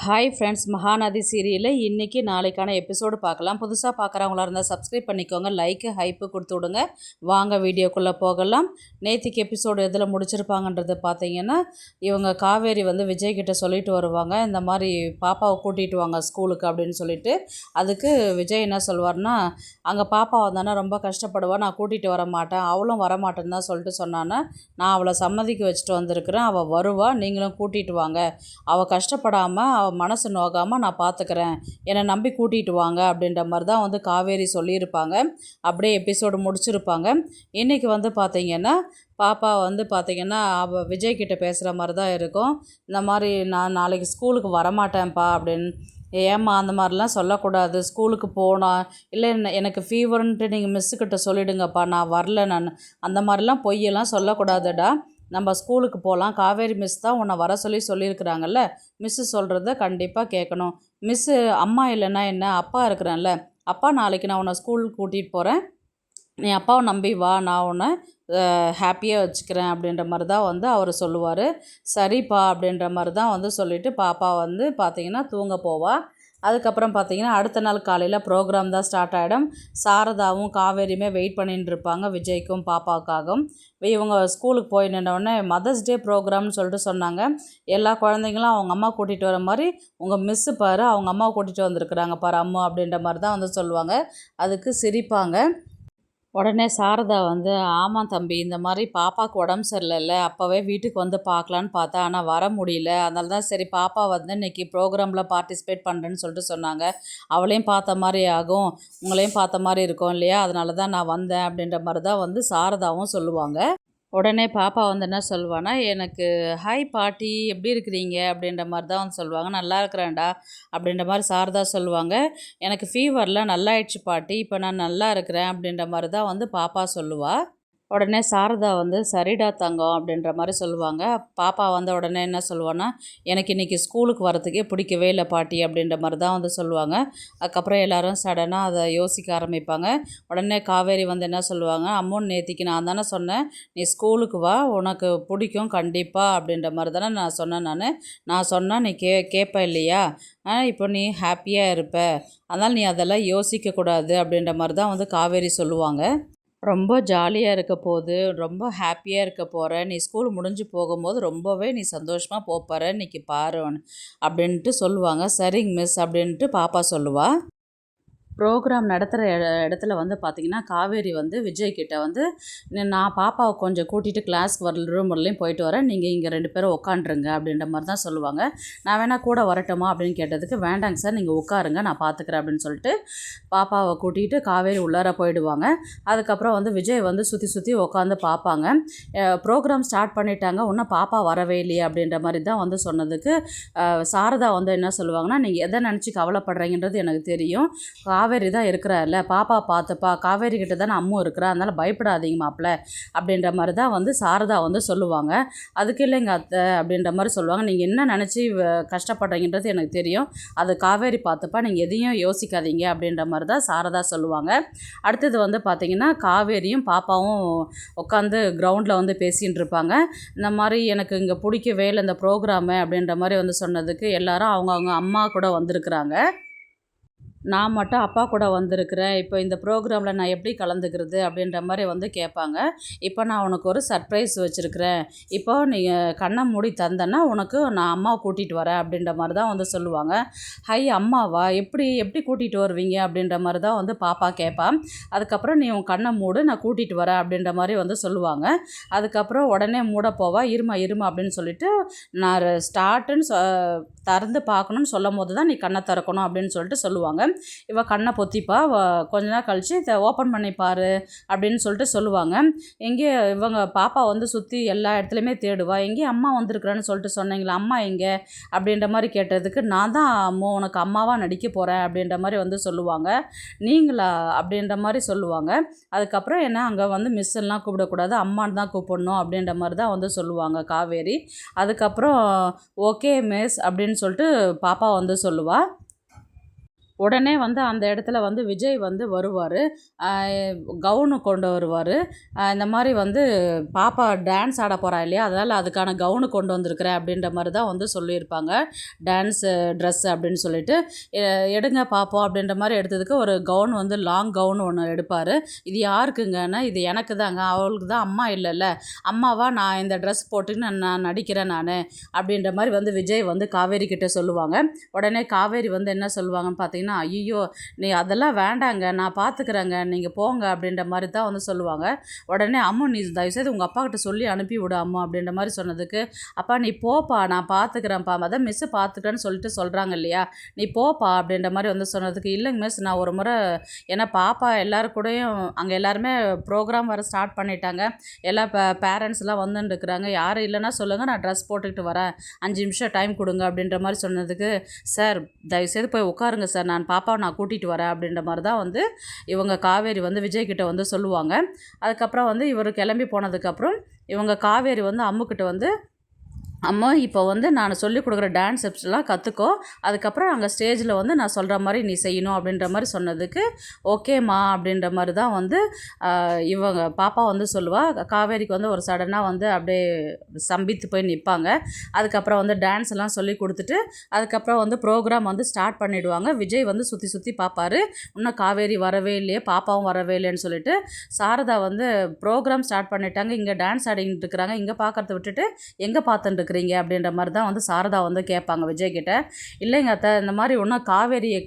Hi friends, Mahanadi சீரியலில் இன்றைக்கி நாளைக்கான எபிசோடு பார்க்கலாம். புதுசாக பார்க்குறவங்களா இருந்தால் சப்ஸ்கிரைப் பண்ணிக்கோங்க, லைக்கு ஹைப்பு கொடுத்து விடுங்க. வாங்க வீடியோக்குள்ளே போகலாம். நேற்றுக்கு எபிசோடு எதில் முடிச்சிருப்பாங்கன்றது பார்த்தீங்கன்னா, இவங்க காவேரி வந்து விஜய்கிட்ட சொல்லிட்டு வருவாங்க, இந்த மாதிரி பாப்பாவை கூட்டிகிட்டு வாங்க ஸ்கூலுக்கு அப்படின்னு சொல்லிட்டு. அதுக்கு விஜய் என்ன சொல்வார்னா, அங்கே பாப்பா வந்தானா ரொம்ப கஷ்டப்படுவா, நான் கூட்டிகிட்டு வர மாட்டேன், அவளும் வரமாட்டேன்னு தான் சொல்லிட்டு சொன்னான்னா, நான் அவளை சம்மதிக்க வச்சுட்டு வந்திருக்கிறேன், அவள் வருவா, நீங்களும் கூட்டிகிட்டு வாங்க, அவள் கஷ்டப்படாமல் அவள் மனசு நோகாமல் நான் பார்த்துக்கிறேன், என்னை நம்பி கூட்டிகிட்டு வாங்க அப்படின்ற மாதிரி தான் வந்து காவேரி சொல்லியிருப்பாங்க. அப்படியே எபிசோடு முடிச்சிருப்பாங்க. இன்றைக்கி வந்து பார்த்திங்கன்னா பாப்பா வந்து பார்த்திங்கன்னா அவள் விஜய்கிட்ட பேசுகிற மாதிரி தான் இருக்கும். இந்த மாதிரி நான் நாளைக்கு ஸ்கூலுக்கு வரமாட்டேன்ப்பா அப்படின்னு. ஏம்மா அந்த மாதிரிலாம் சொல்லக்கூடாது, ஸ்கூலுக்கு போனால் இல்லை எனக்கு ஃபீவர்ன்ட்டு நீங்கள் மிஸ்ஸுக்கிட்ட சொல்லிவிடுங்கப்பா, நான் வரல, நான் அந்த மாதிரிலாம் பொய்யெல்லாம் சொல்லக்கூடாதுடா, நம்ம ஸ்கூலுக்கு போகலாம், காவேரி மிஸ் தான் உன்னை வர சொல்லியிருக்கிறாங்கல்ல, மிஸ்ஸு சொல்கிறத கண்டிப்பாக கேட்கணும். மிஸ்ஸு அம்மா இல்லைன்னா என்ன, அப்பா இருக்கிறேன்ல, அப்பா நாளைக்கு நான் உன்னை ஸ்கூலுக்கு கூட்டிகிட்டு போகிறேன், நீ அப்பாவை நம்பி வா, நான் உன்னை ஹாப்பியாக வச்சுக்கிறேன் அப்படின்ற மாதிரி தான் வந்து அவர் சொல்லுவார். சரிப்பா அப்படின்ற மாதிரி தான் வந்து சொல்லிவிட்டு பாப்பா வந்து பார்த்திங்கன்னா தூங்க போவாள். அதுக்கப்புறம் பார்த்திங்கன்னா அடுத்த நாள் காலையில் ப்ரோக்ராம் தான் ஸ்டார்ட் ஆகிடும். சாரதாவும் காவேரியுமே வெயிட் பண்ணிட்டு இருப்பாங்க விஜய்க்கும் பாப்பாவுக்காகவும். இவங்க ஸ்கூலுக்கு போய் நின்றவுடனே மதர்ஸ் டே ப்ரோக்ராம்னு சொல்லிட்டு சொன்னாங்க. எல்லா குழந்தைங்களும் அவங்க அம்மா கூட்டிகிட்டு வர மாதிரி உங்கள் மிஸ்ஸு பாரு அவங்க அம்மாவை கூட்டிகிட்டு வந்திருக்குறாங்க பாரு அம்மா அப்படின்ற மாதிரி தான் வந்து சொல்லுவாங்க. அதுக்கு சிரிப்பாங்க. உடனே சாரதா வந்து, ஆமாம் தம்பி, இந்த மாதிரி பாப்பாவுக்கு உடம்பு சரியில்லைல்ல, அப்போவே வீட்டுக்கு வந்து பார்க்கலான்னு பார்த்தா, ஆனால் வர முடியல, அதனால தான் சரி பாப்பா வந்து இன்றைக்கி ப்ரோக்ராமில் பார்ட்டிசிபேட் பண்ணுறேன்னு சொல்லிட்டு சொன்னாங்க, அவளையும் பார்த்த மாதிரி ஆகும், உங்களையும் பார்த்த மாதிரி இருக்கும் இல்லையா, அதனால தான் நான் வந்தேன் அப்படின்ற மாதிரி தான் வந்து சாரதாவும் சொல்லுவாங்க. உடனே பாப்பா வந்து என்ன சொல்லுவான்னா, எனக்கு ஹாய் பாட்டி எப்படி இருக்கிறீங்க அப்படின்ற மாதிரி தான் வந்து சொல்லுவாங்க. நல்லா இருக்கிறேன்டா அப்படின்ற மாதிரி சாரதா சொல்லுவாங்க. எனக்கு ஃபீவர்லாம் நல்லாயிடுச்சு பாட்டி, இப்போ நான் நல்லா இருக்கிறேன் அப்படின்ற மாதிரி தான் வந்து பாப்பா சொல்லுவாள். உடனே சாரதா வந்து சரிடா தங்கம் அப்படின்ற மாதிரி சொல்லுவாங்க. பாப்பா வந்த உடனே என்ன சொல்லுவான்னா, எனக்கு இன்றைக்கி ஸ்கூலுக்கு வரத்துக்கே பிடிக்கவே இல்லை பாட்டி அப்படின்ற மாதிரி தான் வந்து சொல்லுவாங்க. அதுக்கப்புறம் எல்லோரும் சடனாக அதை யோசிக்க ஆரம்பிப்பாங்க. உடனே காவேரி வந்து என்ன சொல்லுவாங்க, அம்மோன்னு நேத்திக்கு நான் தானே சொன்னேன், நீ ஸ்கூலுக்கு வா, உனக்கு பிடிக்கும் கண்டிப்பாக அப்படின்ற மாதிரி தானே நான் சொன்னேன், நான் சொன்னால் நீ கேட்ப இல்லையா, இப்போ நீ ஹாப்பியாக இருப்ப, அதனால் நீ அதெல்லாம் யோசிக்கக்கூடாது அப்படின்ற மாதிரி தான் வந்து காவேரி சொல்லுவாங்க. ரொம்ப ஜாலியாக இருக்க போகுது, ரொம்ப ஹாப்பியாக இருக்க போகிற, நீ ஸ்கூல் முடிஞ்சு போகும்போது ரொம்பவே நீ சந்தோஷமாக போகிற, இன்றைக்கி பாரு அப்படின்ட்டு சொல்லுவாங்க. சரிங்க மிஸ் அப்படின்ட்டு பாப்பா சொல்லுவாள். ப்ரோக்ராம் நடத்துகிற இடத்துல வந்து பார்த்திங்கன்னா காவேரி வந்து விஜய்கிட்ட வந்து, நான் பாப்பாவை கொஞ்சம் கூட்டிகிட்டு கிளாஸ்க்கு ரூம் வரலையும் போயிட்டு வரேன், நீங்கள் இங்கே 2 பேரும் உட்காண்ட்ருங்க அப்படின்ற மாதிரி தான் சொல்லுவாங்க. நான் வேணால் கூட வரட்டுமா அப்படின்னு கேட்டதுக்கு, வேண்டாங்க சார் நீங்கள் உட்காருங்க நான் பார்த்துக்கிறேன் அப்படின்னு சொல்லிட்டு பாப்பாவை கூட்டிகிட்டு காவேரி உள்ளார போயிடுவாங்க. அதுக்கப்புறம் வந்து விஜய் வந்து சுற்றி சுற்றி உட்காந்து பார்ப்பாங்க. ப்ரோக்ராம் ஸ்டார்ட் பண்ணிட்டாங்க, இன்னும் பாப்பா வரவே இல்லையே அப்படின்ற மாதிரி தான் வந்து சொன்னதுக்கு சாரதா வந்து என்ன சொல்லுவாங்கன்னா, நீங்கள் எதை நினச்சி கவலைப்படுறீங்கன்றது எனக்கு தெரியும், காவேரி தான் இருக்கிறார்ல, பாப்பா பார்த்துப்பா, காவேரி கிட்ட தானே அம்மும் இருக்கிறா, அதனால் பயப்படாதீங்க மாப்பிள்ள அப்படின்ற மாதிரி தான் வந்து சாரதா வந்து சொல்லுவாங்க. அதுக்கு இல்லைங்க அத்தை அப்படின்ற மாதிரி சொல்லுவாங்க. நீங்கள் என்ன நினச்சி கஷ்டப்படுறீங்கன்றது எனக்கு தெரியும், அது காவேரி பார்த்துப்பா, நீங்கள் எதையும் யோசிக்காதீங்க அப்படின்ற மாதிரி தான் சாரதா சொல்லுவாங்க. அடுத்தது வந்து பார்த்திங்கன்னா காவேரியும் பாப்பாவும் உட்காந்து கிரவுண்டில் வந்து பேசிகிட்டு இருப்பாங்க. இந்த மாதிரி எனக்கு இங்கே பிடிக்கவே இல்லை இந்த ப்ரோக்ராமு அப்படின்ற மாதிரி வந்து சொன்னதுக்கு எல்லாரும் அவங்க அம்மா கூட வந்திருக்கிறாங்க, நான் மட்டும் அப்பா கூட வந்திருக்கிறேன், இப்போ இந்த ப்ரோக்ராமில் நான் எப்படி கலந்துக்கிறது அப்படின்ற மாதிரி வந்து கேட்பாங்க. இப்போ நான் உனக்கு ஒரு சர்ப்ரைஸ் வச்சுருக்கிறேன், இப்போ நீங்கள் கண்ணை மூடி தந்தேன்னா உனக்கு நான் அம்மாவை கூட்டிகிட்டு வரேன் அப்படின்ற மாதிரி தான் வந்து சொல்லுவாங்க. ஹை அம்மாவா, எப்படி எப்படி கூட்டிகிட்டு வருவீங்க அப்படின்ற மாதிரி தான் வந்து பாப்பா கேட்பான். அதுக்கப்புறம் நீ உன் கண்ணை மூடு, நான் கூட்டிகிட்டு வரேன் அப்படின்ற மாதிரி வந்து சொல்லுவாங்க. அதுக்கப்புறம் உடனே மூட போவா, இருமா அப்படின்னு சொல்லிட்டு, நான் ஸ்டார்ட்டுன்னு திறந்து பார்க்கணுன்னு சொல்லும் போது தான் நீ கண்ணை திறக்கணும் அப்படின்னு சொல்லிட்டு சொல்லுவாங்க. இவள் கண்ணை பொத்திப்பா, கொஞ்ச நேரம் கழித்து இதை ஓப்பன் பண்ணிப்பார் அப்படின்னு சொல்லிட்டு சொல்லுவாங்க. எங்கே இவங்க பாப்பா வந்து சுற்றி எல்லா இடத்துலையுமே தேடுவா, எங்கேயும் அம்மா வந்திருக்குறேன்னு சொல்லிட்டு சொன்னீங்களா, அம்மா எங்கே அப்படின்ற மாதிரி கேட்டதுக்கு, நான் தான் அம்மா உனக்கு அம்மாவாக நடிக்க போகிறேன் அப்படின்ற மாதிரி வந்து சொல்லுவாங்க. நீங்களா அப்படின்ற மாதிரி சொல்லுவாங்க. அதுக்கப்புறம் என்ன அங்கே வந்து மிஸ்ஸெல்லாம் கூப்பிடக்கூடாது, அம்மான்னு தான் கூப்பிடணும் அப்படின்ற மாதிரி தான் வந்து சொல்லுவாங்க காவேரி. அதுக்கப்புறம் ஓகே மிஸ் அப்படின்னு சொல்லிட்டு பாப்பா வந்து சொல்லுவாள். உடனே வந்து அந்த இடத்துல வந்து விஜய் வந்து வருவார், கவுனு கொண்டு வருவார். இந்த மாதிரி வந்து பாப்பா டான்ஸ் ஆட போகிறா இல்லையா, அதனால் அதுக்கான கவுனு கொண்டு வந்திருக்கிறேன் அப்படின்ற மாதிரி தான் வந்து சொல்லியிருப்பாங்க. டான்ஸு ட்ரெஸ்ஸு அப்படின்னு சொல்லிட்டு எடுங்க பார்ப்போம் அப்படின்ற மாதிரி எடுத்ததுக்கு ஒரு கவுன் வந்து லாங் கவுன் ஒன்று எடுப்பார். இது யாருக்குங்கன்னா, இது எனக்கு தாங்க, அவளுக்கு தான் அம்மா இல்லைல்ல, அம்மாவா நான் இந்த ட்ரெஸ் போட்டுன்னு நான் நடிக்கிறேன் நான் அப்படின்ற மாதிரி வந்து விஜய் வந்து காவேரி கிட்ட சொல்லுவாங்க. உடனே காவேரி வந்து என்ன சொல்லுவாங்கன்னு பார்த்தீங்கன்னா, ஐயோ நீ அதெல்லாம் வேண்டாங்க, நான் பார்த்துக்கிறேங்க, நீங்கள் போங்க அப்படின்ற மாதிரி தான் வந்து சொல்லுவாங்க. உடனே அம்மு நீ தயவுசெய்து உங்கள் அப்பா கிட்ட சொல்லி அனுப்பி விடு அம்மா அப்படின்ற மாதிரி சொன்னதுக்கு, அப்பா நீ போப்பா நான் பார்த்துக்கிறேன்ப்பா, அதான் மிஸ்ஸு பார்த்துக்கிறேன்னு சொல்லிட்டு சொல்கிறாங்க இல்லையா, நீ போப்பா அப்படின்ற மாதிரி வந்து சொன்னதுக்கு, இல்லைங்க மிஸ் நான் ஒரு முறை, ஏன்னா பாப்பா எல்லோரும் கூடயும் அங்கே எல்லாருமே ப்ரோக்ராம் வர ஸ்டார்ட் பண்ணிட்டாங்க, எல்லா பேரண்ட்ஸ்லாம் வந்துட்டுருக்குறாங்க, யாரும் இல்லைன்னா சொல்லுங்கள் நான் ட்ரெஸ் போட்டுக்கிட்டு வரேன், 5 நிமிஷம் டைம் கொடுங்க அப்படின்ற மாதிரி சொன்னதுக்கு, சார் தயவுசெய்து போய் உட்காருங்க சார், நான் பாப்பாவை நான் கூட்டிகிட்டு வரேன் அப்படின்ற மாதிரி தான் வந்து இவங்க காவேரி வந்து விஜய்கிட்ட வந்து சொல்லுவாங்க. அதுக்கப்புறம் வந்து இவர் கிளம்பி போனதுக்கப்புறம் இவங்க காவேரி வந்து அம்முக்கிட்ட வந்து, அம்மா இப்போ வந்து நான் சொல்லிக் கொடுக்குற டான்ஸ் ஸ்டெப்ஸ்லாம் கற்றுக்கோ, அதுக்கப்புறம் அங்கே ஸ்டேஜில் வந்து நான் சொல்கிற மாதிரி நீ செய்யணும் அப்படின்ற மாதிரி சொன்னதுக்கு, ஓகேம்மா அப்படின்ற மாதிரி தான் வந்து இவங்க பாப்பா வந்து சொல்லுவாள். காவேரிக்கு வந்து ஒரு சடனாக வந்து அப்படியே சம்பித்து போய் நிற்பாங்க. அதுக்கப்புறம் வந்து டான்ஸ் எல்லாம் சொல்லி கொடுத்துட்டு அதுக்கப்புறம் வந்து ப்ரோக்ராம் வந்து ஸ்டார்ட் பண்ணிவிடுவாங்க. விஜய் வந்து சுற்றி சுற்றி பார்ப்பார், இன்னும் காவேரி வரவே இல்லையே, பாப்பாவும் வரவே இல்லைன்னு சொல்லிட்டு. சாரதா வந்து ப்ரோக்ராம் ஸ்டார்ட் பண்ணிட்டாங்க, இங்கே டான்ஸ் ஆடிக்கிட்டு இருக்கிறாங்க, இங்கே பார்க்குறத விட்டுட்டு எங்கே பார்த்துட்டு இருக்கிறீங்க அப்படின்ற மாதிரி தான் வந்து சாரதா வந்து கேட்பாங்க விஜய்கிட்ட. இல்லைங்க அத்தை, இந்த மாதிரி ஒன்றும் காவேரியை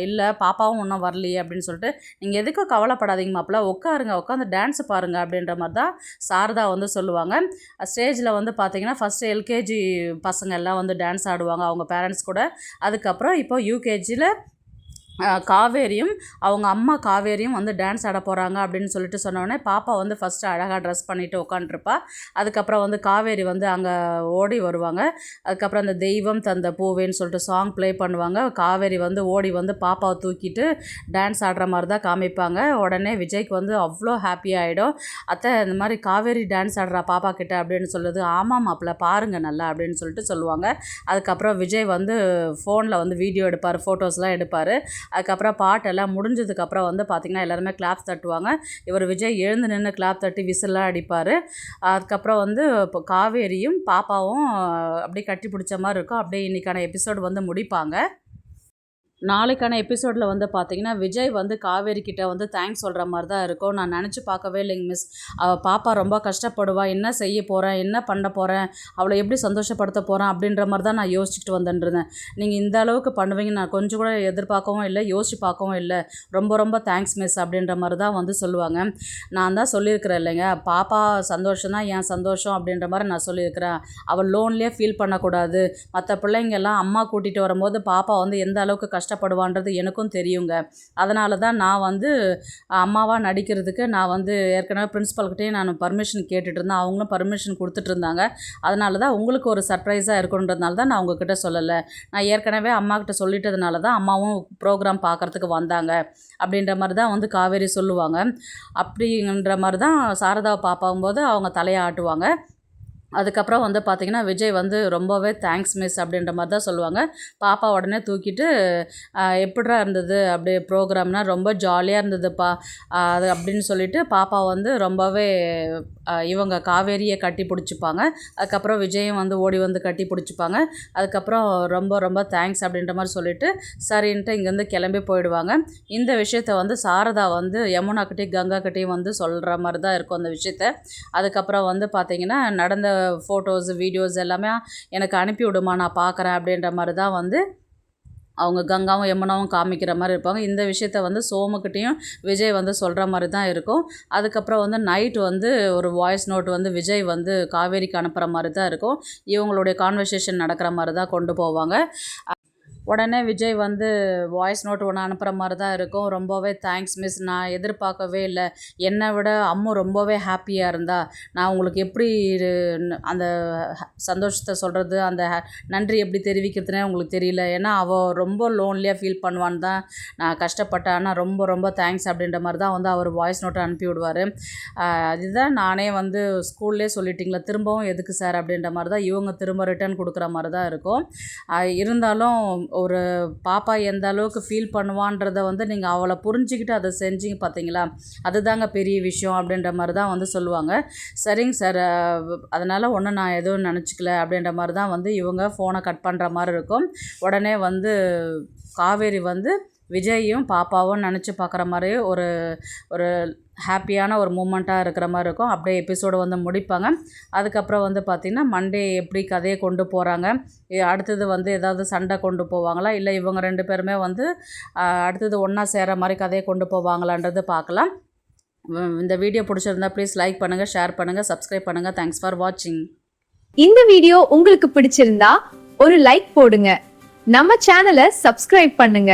இல்லை, பாப்பாவும் ஒன்றும் வரலையே அப்படின்னு சொல்லிட்டு, நீங்கள் எதுக்கும் கவலைப்படாதீங்க மாப்பிள்ள, உட்காருங்க, உட்காந்து டான்ஸ் பாருங்கள் அப்படின்ற மாதிரி தான் சாரதா வந்து சொல்லுவாங்க. ஸ்டேஜில் வந்து பார்த்திங்கன்னா ஃபஸ்ட்டு எல்கேஜி பசங்க எல்லாம் வந்து டான்ஸ் ஆடுவாங்க அவங்க பேரண்ட்ஸ் கூட. அதுக்கப்புறம் இப்போ யூகேஜியில் காவேரியும் அவங்க அம்மா காவேரியும் வந்து டான்ஸ் ஆட போகிறாங்க அப்படின்னு சொல்லிட்டு சொன்னோடனே, பாப்பா வந்து ஃபஸ்ட்டு அழகாக ட்ரெஸ் பண்ணிவிட்டு உட்காண்ட்ருப்பா. அதுக்கப்புறம் வந்து காவேரி வந்து அங்கே ஓடி வருவாங்க. அதுக்கப்புறம் அந்த தெய்வம் தந்த பூவேன்னு சொல்லிட்டு சாங் ப்ளே பண்ணுவாங்க. காவேரி வந்து ஓடி வந்து பாப்பாவை தூக்கிட்டு டான்ஸ் ஆடுற மாதிரி தான் காமிப்பாங்க. உடனே விஜய்க்கு வந்து அவ்வளோ ஹாப்பி ஆகிடும். அத்தை இந்த மாதிரி காவேரி டான்ஸ் ஆடுறா பாப்பா கிட்ட அப்படின்னு சொல்லுது. ஆமாம் மாப்பிள்ள பாருங்கள் நல்லா அப்படின்னு சொல்லிட்டு சொல்லுவாங்க. அதுக்கப்புறம் விஜய் வந்து ஃபோனில் வந்து வீடியோ எடுப்பார், ஃபோட்டோஸ்லாம் எடுப்பார். அதுக்கப்புறம் பாட்டெல்லாம் முடிஞ்சதுக்கப்புறம் வந்து பார்த்திங்கன்னா எல்லாருமே கிளாப்ஸ் தட்டுவாங்க. இவர் விஜய் எழுந்து நின்று கிளாப் தட்டி விசில்லாம் அடிப்பார். அதுக்கப்புறம் வந்து இப்போ காவேரியும் பாப்பாவும் அப்படியே கட்டி பிடிச்ச மாதிரி இருக்கும். அப்படியே இன்றைக்கான எபிசோடு வந்து முடிப்பாங்க. நாளைக்கான எபிசோடில் வந்து பார்த்திங்கன்னா விஜய் வந்து காவேரி கிட்ட வந்து தேங்க்ஸ் சொல்கிற மாதிரி தான் இருக்கும். நான் நினச்சி பார்க்கவே இல்லைங்க மிஸ், அவள் பாப்பா ரொம்ப கஷ்டப்படுவா, என்ன செய்ய போகிறேன், என்ன பண்ண போகிறேன், அவளை எப்படி சந்தோஷப்படுத்த போகிறேன் அப்படின்ற மாதிரி தான் நான் யோசிச்சுட்டு வந்துட்டுருந்தேன். நீங்கள் இந்த அளவுக்கு பண்ணுவீங்க நான் கொஞ்சம் கூட எதிர்பார்க்கவும் இல்லை, யோசிச்சு பார்க்கவும் இல்லை, ரொம்ப ரொம்ப தேங்க்ஸ் மிஸ் அப்படின்ற மாதிரி தான் வந்து சொல்லுவாங்க. நான் தான் சொல்லியிருக்கிறேன் இல்லைங்க, பாப்பா சந்தோஷம் தான் என் சந்தோஷம் அப்படின்ற மாதிரி நான் சொல்லியிருக்கிறேன். அவள் லோன்லேயே ஃபீல் பண்ணக்கூடாது, மற்ற பிள்ளைங்கெல்லாம் அம்மா கூட்டிகிட்டு வரும்போது பாப்பா வந்து எந்த அளவுக்கு கஷ்டப்படுவான்றது எனக்கும் தெரியுங்க. அதனால தான் நான் வந்து அம்மாவாக நடிக்கிறதுக்கு நான் வந்து ஏற்கனவே பிரின்ஸிபல்கிட்டே நான் பர்மிஷன் கேட்டுட்டு இருந்தேன். அவங்களும் பர்மிஷன் கொடுத்துட்டு இருந்தாங்க. அதனால தான் உங்களுக்கு ஒரு சர்ப்ரைஸாக இருக்குன்றதுனால தான் நான் உங்ககிட்ட சொல்லலை. நான் ஏற்கனவே அம்மாக்கிட்ட சொல்லிட்டதுனால தான் அம்மாவும் ப்ரோக்ராம் பார்க்குறதுக்கு வந்தாங்க அப்படின்ற மாதிரி தான் வந்து காவேரி சொல்லுவாங்க. அப்படின்ற மாதிரி தான் சாரதாவை பார்க்கும்போது அவங்க தலையை ஆட்டுவாங்க. அதுக்கப்புறம் வந்து பார்த்திங்கன்னா விஜய் வந்து ரொம்பவே தேங்க்ஸ் மிஸ் அப்படின்ற மாதிரி தான் சொல்லுவாங்க. பாப்பா உடனே தூக்கிட்டு எப்படிரா இருந்தது அப்படியே ப்ரோக்ராம்னால் ரொம்ப ஜாலியாக இருந்ததுப்பா அது அப்படின்னு சொல்லிட்டு பாப்பா வந்து ரொம்பவே இவங்க காவேரியை கட்டி பிடிச்சிப்பாங்க. அதுக்கப்புறம் விஜயும் வந்து ஓடி வந்து கட்டி பிடிச்சிப்பாங்க. அதுக்கப்புறம் ரொம்ப ரொம்ப தேங்க்ஸ் அப்படின்ற மாதிரி சொல்லிவிட்டு சரின்ட்டு இங்கேருந்து கிளம்பி போயிடுவாங்க. இந்த விஷயத்த வந்து சாரதா வந்து யமுனாக்கிட்டேயும் கங்காக்கிட்டேயும் வந்து சொல்கிற மாதிரி தான் இருக்கும் அந்த விஷயத்த. அதுக்கப்புறம் வந்து பார்த்திங்கன்னா நடந்த ஃபோட்டோஸ் வீடியோஸ் எல்லாமே எனக்கு அனுப்பி விடுமா நான் பார்க்குறேன் அப்படின்ற மாதிரி தான் வந்து அவங்க கங்காவும் யமுனாவும் காமிக்கிற மாதிரி இருப்பாங்க. இந்த விஷயத்த வந்து சோமுக்கிட்டேயும் விஜய் வந்து சொல்கிற மாதிரி தான் இருக்கும். அதுக்கப்புறம் வந்து நைட்டு வந்து ஒரு வாய்ஸ் நோட் வந்து விஜய் வந்து காவேரிக்கு அனுப்புகிற மாதிரி தான் இருக்கும். இவங்களுடைய கான்வர்சேஷன் நடக்கிற மாதிரி தான் கொண்டு போவாங்க. உடனே விஜய் வந்து வாய்ஸ் நோட் ஒன்று அனுப்புகிற மாதிரி தான் இருக்கும். ரொம்பவே தேங்க்ஸ் மிஸ், நான் எதிர்பார்க்கவே இல்லை, என்னை விட அம்மு ரொம்பவே ஹாப்பியாக இருந்தா, நான் உங்களுக்கு எப்படி அந்த சந்தோஷத்தை சொல்கிறது, அந்த நன்றி எப்படி தெரிவிக்கிறதுனே உங்களுக்கு தெரியல, ஏன்னா அவள் ரொம்ப லோன்லியாக ஃபீல் பண்ணுவான்னு தான் நான் கஷ்டப்பட்டேன், ஆனால் ரொம்ப ரொம்ப தேங்க்ஸ் அப்படின்ற மாதிரி தான் வந்து அவர் வாய்ஸ் நோட்டை அனுப்பி விடுவார். அதுதான் நானே வந்து ஸ்கூல்லே சொல்லிட்டிங்களா திரும்பவும் எதுக்கு சார் அப்படின்ற மாதிரி தான் இவங்க திரும்ப ரிட்டர்ன் கொடுக்குற மாதிரி தான் இருக்கும். இருந்தாலும் ஒரு பாப்பா எந்த அளவுக்கு ஃபீல் பண்ணுவான்றதை வந்து நீங்கள் அவளை புரிஞ்சுக்கிட்டு அதை செஞ்சீங்க பார்த்தீங்களா, அதுதாங்க பெரிய விஷயம் அப்படின்ற மாதிரி தான் வந்து சொல்லுவாங்க. சரிங்க சார், அதனால் ஒன்றும் நான் எதுவும் நினச்சிக்கல அப்படின்ற மாதிரி தான் வந்து இவங்க ஃபோனை கட் பண்ணுற மாதிரி இருக்கும். உடனே வந்து காவேரி வந்து விஜயும் பாப்பாவும் நினச்சி பார்க்குற மாதிரி ஒரு ஒரு ஹாப்பியான ஒரு மூமெண்ட்டாக இருக்கிற மாதிரி இருக்கும். அப்படியே எபிசோடு வந்து முடிப்பாங்க. அதுக்கப்புறம் வந்து பார்த்திங்கன்னா மண்டே எப்படி கதையை கொண்டு போகிறாங்க, அடுத்தது வந்து ஏதாவது சண்டை கொண்டு போவாங்களா, இல்லை இவங்க 2 பேருமே வந்து அடுத்தது ஒன்றா சேர மாதிரி கதையை கொண்டு போவாங்களான்றது பார்க்கலாம். இந்த வீடியோ பிடிச்சிருந்தா ப்ளீஸ் லைக் பண்ணுங்கள், ஷேர் பண்ணுங்கள், சப்ஸ்கிரைப் பண்ணுங்கள். தேங்க்ஸ் ஃபார் வாட்சிங். இந்த வீடியோ உங்களுக்கு பிடிச்சிருந்தா ஒரு லைக் போடுங்க. நம்ம சேனலை சப்ஸ்கிரைப் பண்ணுங்க.